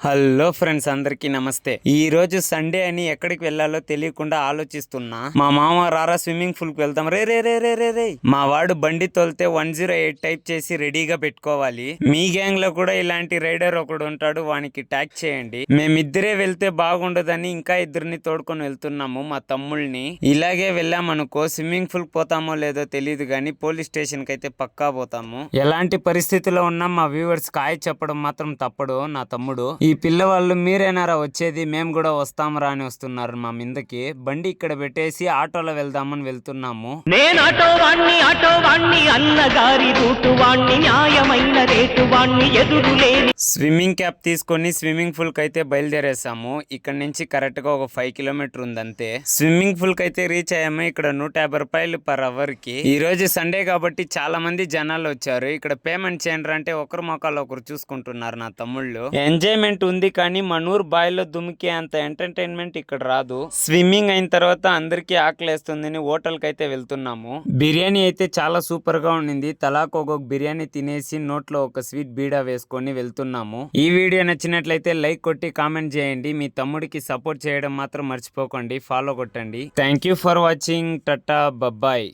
Hello friends, అందరికీ నమస్తే. ఈ రోజు సండే అని ఎక్కడికి వెళ్ళాలో తెలియకుండా ఆలోచిస్తున్నా. మా మామ రారా స్విమ్మింగ్ పూల్ కి వెళ్తాం. రే రే రే రే రే రే మా వాడు బండి తోలితే 108 టైప్ చేసి రెడీగా పెట్టుకోవాలి. మీ గ్యాంగ్ లో కూడా ఇలాంటి రైడర్ ఒకడు ఉంటాడు, వానికి ట్యాగ్ చేయండి. మేమిద్దరే వెళ్తే బాగుండదని ఇంకా ఇద్దరిని తోడుకొని వెళ్తున్నాము, మా తమ్ముళ్ళని. ఇలాగే వెళ్ళామనుకో స్విమ్మింగ్ పూల్ పోతామో లేదో తెలియదు గానీ పోలీస్ స్టేషన్ కి అయితే పక్కా పోతాము. ఎలాంటి పరిస్థితిలో ఉన్నా మా వ్యూవర్స్ కాయ చెప్పడం మాత్రం తప్పడు. నా తమ్ముడు ఈ పిల్లవాళ్ళు మీరేనారా వచ్చేది, మేము కూడా వస్తామరా అని వస్తున్నారు మా మీదకి. బండి ఇక్కడ పెట్టేసి ఆటోలో వెళ్దామని వెళ్తున్నాము. నేను ఆటో వాణ్ణి అన్నగారి రూటు వాణ్ణి న్యాయమైన రేటు వాణ్ణి ఎదురులేని. స్విమ్మింగ్ క్యాప్ తీసుకొని స్విమ్మింగ్ పూల్ కి అయితే బయలుదేరేసాము. ఇక్కడ నుంచి కరెక్ట్ గా ఒక 5 కిలోమీటర్ ఉందంతే. స్విమ్మింగ్ పూల్ కి అయితే రీచ్ అయ్యాము. ఇక్కడ 150 రూపాయలు పర్ అవర్ కి. ఈ రోజు సండే కాబట్టి చాలా మంది జనాలు వచ్చారు. ఇక్కడ పేమెంట్ చేయండి అంటే ఒకరు మొక్కలు ఒకరు చూసుకుంటున్నారు నా తమ్ముళ్ళు. ఎంజాయ్మెంట్ ఉంది కానీ మనూర్ బాయిలో దుమికే అంత ఎంటర్టైన్మెంట్ ఇక్కడ రాదు. స్విమ్మింగ్ అయిన తర్వాత అందరికీ ఆకలేస్తుందని హోటల్ కి అయితే వెళ్తున్నాము. బిర్యానీ అయితే చాలా సూపర్ గా ఉండింది. తలాకు ఒక్కొక్క బిర్యానీ తినేసి నోట్లో ఒక స్వీట్ బీడా వేసుకొని వెళ్తున్నాము. ఈ వీడియో నచ్చినట్లయితే లైక్ కొట్టి కామెంట్ చేయండి. మీ తమ్ముడికి సపోర్ట్ చేయడం మాత్రం మర్చిపోకండి. ఫాలో కొట్టండి. Thank you for watching. Tata, bye.